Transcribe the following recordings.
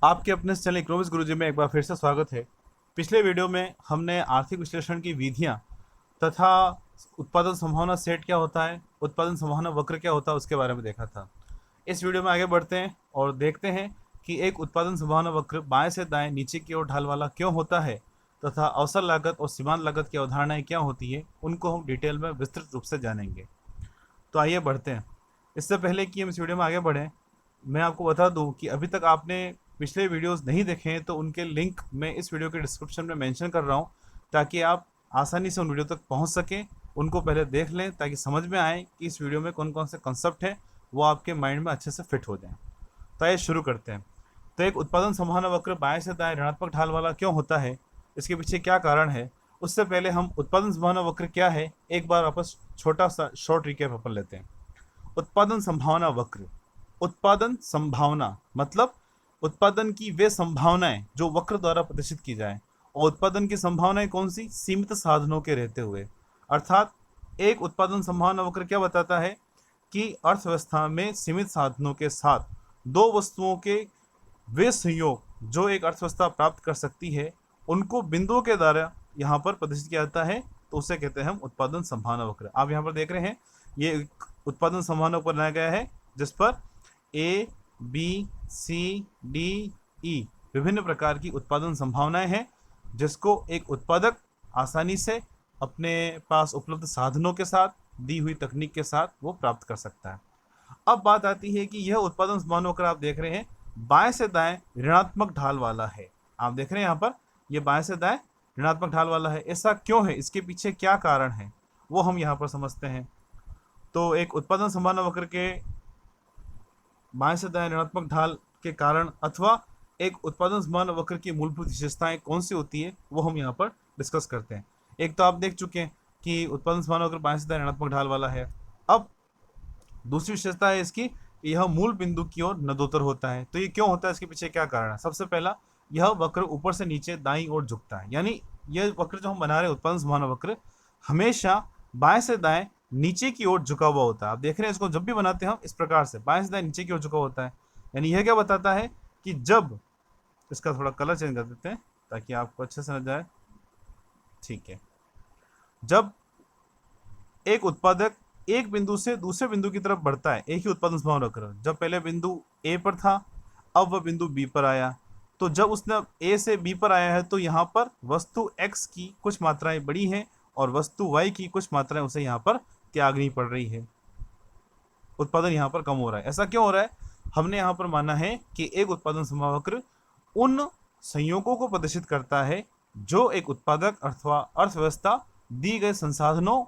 आपके अपने channel economics गुरुजी में एक बार फिर से स्वागत है। पिछले वीडियो में हमने आर्थिक विश्लेषण की विधियां तथा उत्पादन संभावना सेट क्या होता है, उत्पादन संभावना वक्र क्या होता है, उसके बारे में देखा था। इस वीडियो में आगे बढ़ते हैं और देखते हैं कि एक उत्पादन संभावना वक्र बाएं से दाएं नीचे की ओर ढाल वाला क्यों होता है तथा अवसर लागत और सीमांत लागत की अवधारणाएं क्या होती है, उनको हम डिटेल में विस्तृत रूप से जानेंगे। तो आइए बढ़ते हैं। इससे पहले कि हम इस वीडियो में आगे बढ़ें, मैं आपको बता दूं कि अभी तक आपने पिछले वीडियोस नहीं देखे हैं तो उनके लिंक मैं इस वीडियो के डिस्क्रिप्शन में मेंशन कर रहा हूं, ताकि आप आसानी से उन वीडियो तक पहुंच सकें। उनको पहले देख लें ताकि समझ में आए कि इस वीडियो में कौन कौन से कॉन्सेप्ट है वो आपके माइंड में अच्छे से फिट हो जाएं। तो आइए शुरू करते हैं। तो एक उत्पादन संभावना वक्र बाएं से दाएं ऋणात्मक ढाल वाला क्यों होता है, इसके पीछे क्या कारण है, उससे पहले हम उत्पादन संभावना वक्र क्या है एक बार वापस छोटा सा शॉर्ट रिकैप अपन लेते हैं। उत्पादन संभावना वक्र, उत्पादन संभावना मतलब उत्पादन की वे संभावनाएं जो वक्र द्वारा प्रदर्शित की जाए। और उत्पादन की संभावनाएं कौन सी? सीमित साधनों के रहते हुए। अर्थात एक उत्पादन संभावना वक्र क्या बताता है कि अर्थव्यवस्था में सीमित साधनों के साथ दो वस्तुओं के वे संयोग जो एक अर्थव्यवस्था प्राप्त कर सकती है, उनको बिंदुओं के द्वारा यहाँ पर प्रदर्शित किया जाता है। तो उसे कहते हैं हम उत्पादन संभावना वक्र। आप यहाँ पर देख रहे हैं ये एक उत्पादन संभावना वक्र बनाया गया है जिस पर A B C D E विभिन्न प्रकार की उत्पादन संभावनाएं हैं, जिसको एक उत्पादक आसानी से अपने पास उपलब्ध साधनों के साथ दी हुई तकनीक के साथ वो प्राप्त कर सकता है। अब बात आती है कि यह उत्पादन संभावना वक्र आप देख रहे हैं बाएं से दाएं ऋणात्मक ढाल वाला है। आप देख रहे हैं यहाँ पर यह बाएं से दाएं ऋणात्मक ढाल वाला है। ऐसा क्यों है, इसके पीछे क्या कारण है, वो हम यहाँ पर समझते हैं। तो एक उत्पादन संभावना वक्र के बाएं से दाएं ऋणात्मक ढाल के कारण अथवा एक उत्पादन संभावना वक्र की मूलभूत विशेषताएं कौन सी होती है वो हम यहाँ पर डिस्कस करते हैं। एक तो आप देख चुके हैं कि उत्पादन संभावना वक्र बाएं से दाएं ऋणात्मक ढाल वाला है। अब दूसरी विशेषता है इसकी, यह मूल बिंदु की ओर नदोत्तर होता है। तो ये क्यों होता है, इसके पीछे क्या कारण है? सबसे पहला, यह वक्र ऊपर से नीचे दाईं ओर झुकता है। यानी यह वक्र जो हम बना रहे हैं उत्पादन संभावना वक्र हमेशा बाएं से दाएं नीचे की ओर झुका हुआ होता है। आप देख रहे हैं इसको जब भी बनाते हैं हम इस प्रकार से बाएं से दाएं नीचे की ओर झुका होता है। यानी यह क्या बताता है कि जब, इसका थोड़ा कलर चेंज कर देते हैं ताकि आपको अच्छे से समझ जाए। ठीक है, जब एक उत्पादक एक बिंदु से दूसरे बिंदु की तरफ बढ़ता है, एक ही उत्पादन संभावना वक्र, जब पहले बिंदु ए पर था अब वह बिंदु बी पर आया, तो जब उसने ए से बी पर आया है तो यहाँ पर वस्तु एक्स की कुछ मात्राएं बड़ी हैं और वस्तु वाई की कुछ मात्राएं उसे यहाँ पर त्यागनी पड़ रही है। उत्पादन यहाँ पर कम हो रहा है। ऐसा क्यों हो रहा है? हमने यहाँ पर माना है कि एक उत्पादन संभावना वक्र उन संयोगों को प्रदर्शित करता है जो एक उत्पादक अथवा अर्थव्यवस्था दी गए संसाधनों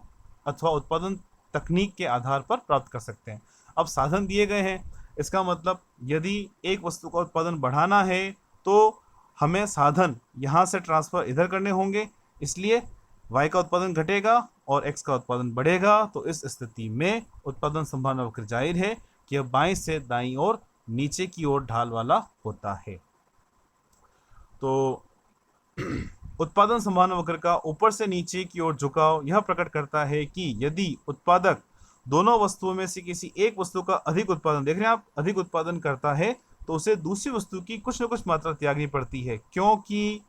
अथवा उत्पादन तकनीक के आधार पर प्राप्त कर सकते हैं। अब साधन दिए गए हैं, इसका मतलब यदि एक वस्तु का उत्पादन बढ़ाना है तो हमें साधन यहाँ से ट्रांसफर इधर करने होंगे, इसलिए y का उत्पादन घटेगा और x का उत्पादन बढ़ेगा। तो इस स्थिति में उत्पादन संभावना वक्र जाहिर है कि यह बाएं से दाईं ओर नीचे की ओर ढाल वाला होता है। तो उत्पादन संभावना वक्र का ऊपर से नीचे की ओर झुकाव यह प्रकट करता है कि यदि उत्पादक दोनों वस्तुओं में से किसी एक वस्तु का अधिक उत्पादन, देख रहे हैं आप, अधिक उत्पादन करता है तो उसे दूसरी वस्तु की कुछ न कुछ मात्रा त्यागनी पड़ती है, क्योंकि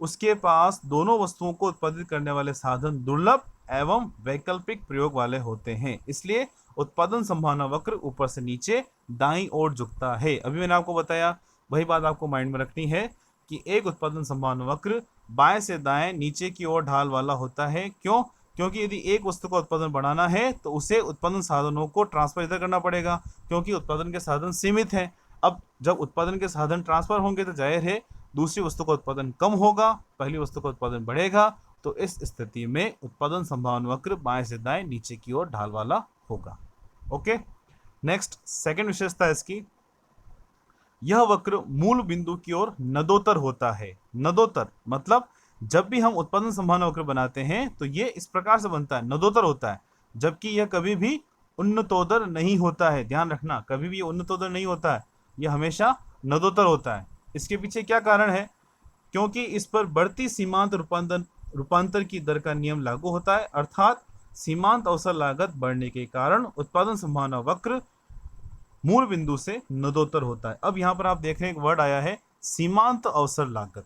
उसके पास दोनों वस्तुओं को उत्पादित करने वाले साधन दुर्लभ एवं वैकल्पिक प्रयोग वाले होते हैं। इसलिए उत्पादन संभावना वक्र ऊपर से नीचे दाईं ओर झुकता है। अभी मैंने आपको बताया, वही बात आपको माइंड में रखनी है कि एक उत्पादन संभावना वक्र बाएं से दाएं नीचे की ओर ढाल वाला होता है। क्यों? क्योंकि यदि एक वस्तु का उत्पादन बढ़ाना है तो उसे उत्पादन साधनों को ट्रांसफर इधर करना पड़ेगा, क्योंकि उत्पादन के साधन सीमित हैं। अब जब उत्पादन के साधन ट्रांसफर होंगे तो जाहिर है दूसरी वस्तु का उत्पादन कम होगा, पहली वस्तु का उत्पादन बढ़ेगा। तो इस स्थिति में उत्पादन संभावना वक्र बाएं से दाएं नीचे की ओर ढाल वाला होगा। ओके, नेक्स्ट सेकंड विशेषता इसकी, यह वक्र मूल बिंदु की ओर नदोत्तर होता है। नदोत्तर मतलब जब भी हम उत्पादन संभावना वक्र बनाते हैं तो ये इस प्रकार से बनता है, नदोत्तर होता है, जबकि यह कभी भी उन्नतोदर नहीं होता है। ध्यान रखना, कभी भी उन्नतोदर नहीं होता है, यह हमेशा नदोत्तर होता है। इसके पीछे क्या कारण है? क्योंकि इस पर बढ़ती सीमांत रूपांतर की दर का नियम लागू होता है, अर्थात सीमांत अवसर लागत बढ़ने के कारण उत्पादन संभावना वक्र मूल बिंदु से नदोत्तर होता है। अब यहाँ पर आप देख रहे हैं एक वर्ड आया है सीमांत अवसर लागत।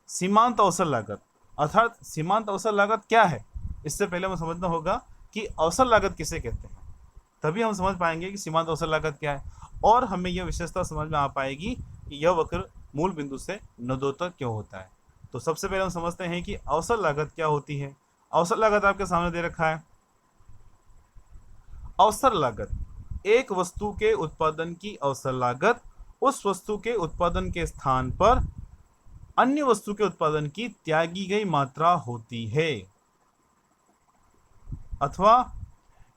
सीमांत अवसर लागत अर्थात सीमांत अवसर लागत क्या है, इससे पहले हमें समझना होगा कि अवसर लागत किसे कहते हैं, तभी हम समझ पाएंगे कि सीमांत अवसर लागत क्या है, और हमें यह विशेषता समझ में आ पाएगी कि यह वक्र मूल बिंदु से नदोत्तर क्यों होता है। तो सबसे पहले हम समझते हैं कि अवसर लागत क्या होती है। अवसर लागत आपके सामने दे रखा है। अवसर लागत एक वस्तु के उत्पादन की अवसर लागत उस वस्तु के उत्पादन के स्थान पर अन्य वस्तु के उत्पादन की त्यागी गई मात्रा होती है, अथवा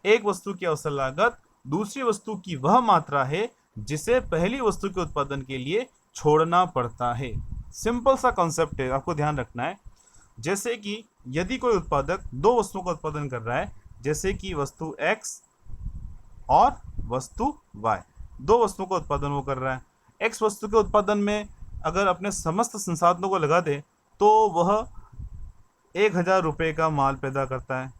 एक वस्तु की अवसर लागत दूसरी वस्तु की वह मात्रा है जिसे पहली वस्तु के उत्पादन के लिए छोड़ना पड़ता है। सिंपल सा कॉन्सेप्ट है, आपको ध्यान रखना है। जैसे कि यदि कोई उत्पादक दो वस्तुओं का उत्पादन कर रहा है, जैसे कि वस्तु X और वस्तु Y, दो वस्तुओं का उत्पादन वो कर रहा है। X वस्तु के उत्पादन में अगर अपने समस्त संसाधनों को लगा दे तो वह 1000 रुपये का माल पैदा करता है,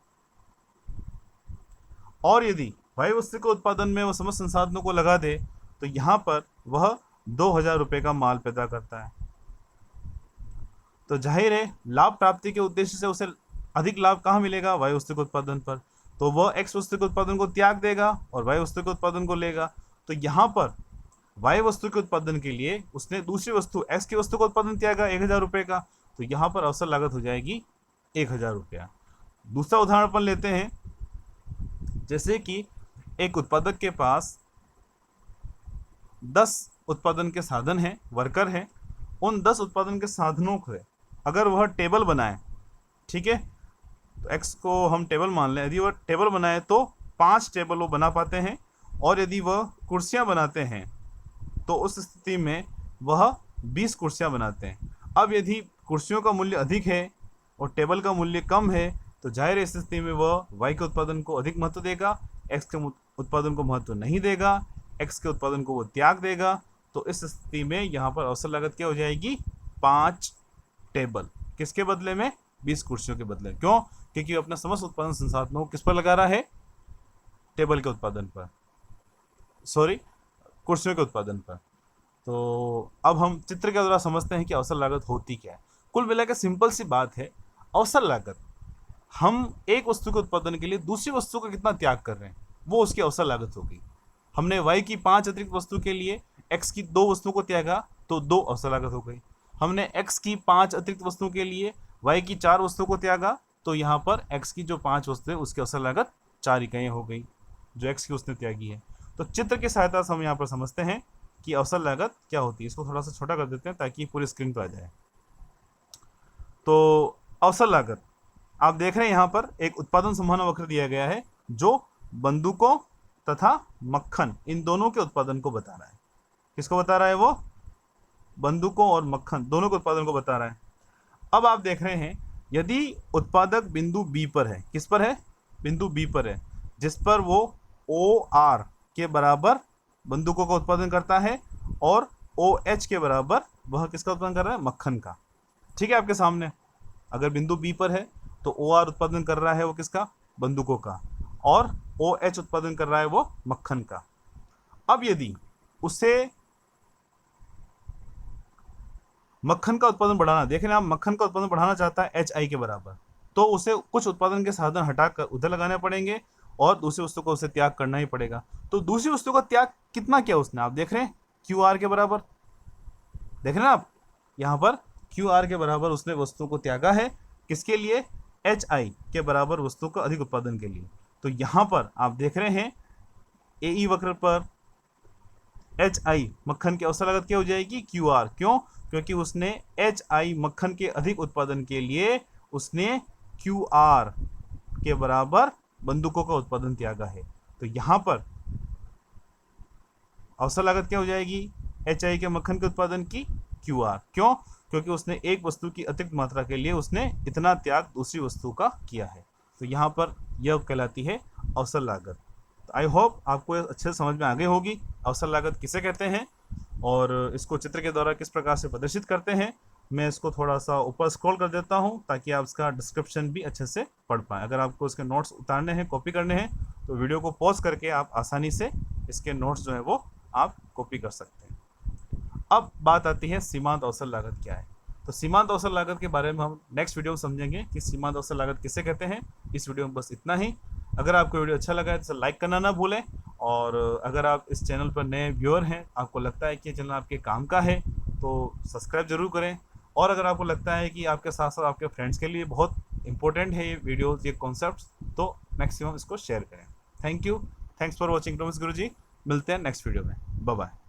और यदि Y वस्तु के उत्पादन में वह समस्त संसाधनों को लगा दे तो यहाँ पर वह 2000 रुपये का माल पैदा करता है। तो जाहिर है लाभ प्राप्ति के उद्देश्य से उसे अधिक लाभ कहाँ मिलेगा, Y वस्तु के उत्पादन पर। तो वह X वस्तु के उत्पादन को त्याग देगा और Y वस्तु के उत्पादन को लेगा। तो यहाँ पर Y वस्तु के उत्पादन के लिए उसने दूसरी वस्तु X की वस्तु का उत्पादन त्यागा 1000 रुपये का, तो यहाँ पर अवसर लागत हो जाएगी 1000 रुपया। दूसरा उदाहरण अपन लेते हैं। जैसे कि एक उत्पादक के पास 10 उत्पादन के साधन हैं, वर्कर हैं। उन 10 उत्पादन के साधनों से अगर वह टेबल बनाए, ठीक है, तो X को हम टेबल मान लें, यदि वह टेबल बनाए तो 5 टेबल वो बना पाते हैं, और यदि वह कुर्सियां बनाते हैं तो उस स्थिति में वह 20 कुर्सियां बनाते हैं। अब यदि कुर्सियों का मूल्य अधिक है और टेबल का मूल्य कम है तो जाहिर है इस स्थिति में वह Y के उत्पादन को अधिक महत्व देगा, X के उत्पादन को महत्व नहीं देगा, X के उत्पादन को वो त्याग देगा। तो इस स्थिति में यहाँ पर अवसर लागत क्या हो जाएगी, 5 टेबल, किसके बदले में, 20 कुर्सियों के बदले। क्यों, क्योंकि अपना समस्त उत्पादन संसाधनों को किस पर लगा रहा है, टेबल के उत्पादन पर, सॉरी कुर्सियों के उत्पादन पर। तो अब हम चित्र के द्वारा समझते हैं कि अवसर लागत होती क्या है। कुल मिलाकर सिंपल सी बात है, अवसर लागत हम एक वस्तु के उत्पादन के लिए दूसरी वस्तु का कितना त्याग कर रहे हैं वो उसकी अवसर लागत होगी। हमने Y की 5 अतिरिक्त वस्तु के लिए X की 2 वस्तुओं को त्यागा तो 2 अवसर लागत हो गई। हमने X की 5 अतिरिक्त वस्तुओं के लिए Y की 4 वस्तुओं को त्यागा तो यहाँ पर X की जो 5 वस्तुएं उसकी अवसर लागत 4 इकाइयाँ हो गई जो X की उसने त्यागी है। तो चित्र की सहायता से हम यहाँ पर समझते हैं कि अवसर लागत क्या होती है। इसको थोड़ा सा छोटा कर देते हैं ताकि पूरी स्क्रीन पर आ जाए। तो अवसर लागत आप देख रहे हैं यहाँ पर एक उत्पादन संभावना वक्र दिया गया है जो बंदूकों तथा मक्खन इन दोनों के उत्पादन को बता रहा है। किसको बता रहा है, वो बंदूकों और मक्खन दोनों के उत्पादन को बता रहा है। अब आप देख रहे हैं यदि उत्पादक बिंदु B पर है, किस पर है, बिंदु B पर है, जिस पर वो OR के बराबर बंदूकों का उत्पादन करता है और OH के बराबर वह किसका उत्पादन कर रहा है, मक्खन का। ठीक है, आपके सामने अगर बिंदु B पर है तो OR उत्पादन कर रहा है वो किसका, बंदूकों का, और OH उत्पादन कर रहा है वो मक्खन का। अब यदि उसे मक्खन का उत्पादन बढ़ाना, देखें आप, मक्खन का उत्पादन बढ़ाना चाहता है HI के बराबर, तो उसे कुछ उत्पादन के साधन हटाकर उधर लगाने पड़ेंगे और दूसरी वस्तु को उसे त्याग करना ही पड़ेगा। तो दूसरी वस्तु का त्याग कितना किया उसने, आप देख रहे हैं QR के बराबर, देख रहे हैं आप यहाँ पर QR के बराबर उसने वस्तु को त्यागा है, किसके लिए, HI के बराबर वस्तु का अधिक उत्पादन के लिए। तो यहाँ पर आप देख रहे हैं AE वक्र पर HI मक्खन की अवसर लागत क्या हो जाएगी, QR। क्यों, क्योंकि उसने HI मक्खन के अधिक उत्पादन के लिए उसने QR के बराबर बंदूकों का उत्पादन त्यागा है। तो यहाँ पर अवसर लागत क्या हो जाएगी, HI के मक्खन के उत्पादन की QR। क्यों, क्योंकि उसने एक वस्तु की अतिरिक्त मात्रा के लिए उसने इतना त्याग दूसरी वस्तु का किया है। तो यहाँ पर यह कहलाती है अवसर लागत। तो आई होप आपको अच्छे से समझ में आ गई होगी अवसर लागत किसे कहते हैं और इसको चित्र के द्वारा किस प्रकार से प्रदर्शित करते हैं। मैं इसको थोड़ा सा ऊपर स्क्रॉल कर देता हूं ताकि आप इसका डिस्क्रिप्शन भी अच्छे से पढ़ पाएँ। अगर आपको इसके नोट्स उतारने हैं, कॉपी करने हैं, तो वीडियो को पॉज करके आप आसानी से इसके नोट्स जो है वो आप कॉपी कर सकते हैं। अब बात आती है सीमांत अवसर लागत क्या है। तो सीमांत अवसर लागत के बारे में हम नेक्स्ट वीडियो में समझेंगे कि सीमांत अवसर लागत किसे कहते हैं। इस वीडियो में बस इतना ही। अगर आपको वीडियो अच्छा लगा है तो लाइक करना ना भूलें, और अगर आप इस चैनल पर नए व्यूअर हैं, आपको लगता है कि ये चैनल आपके काम का है, तो सब्सक्राइब जरूर करें। और अगर आपको लगता है कि आपके साथ साथ आपके फ्रेंड्स के लिए बहुत इंपॉर्टेंट है ये वीडियोज़, ये कॉन्सेप्ट्स, तो मैक्सिमम इसको शेयर करें। Thank you. Thanks for watching Thomas गुरुजी। मिलते हैं नेक्स्ट वीडियो में। Bye bye.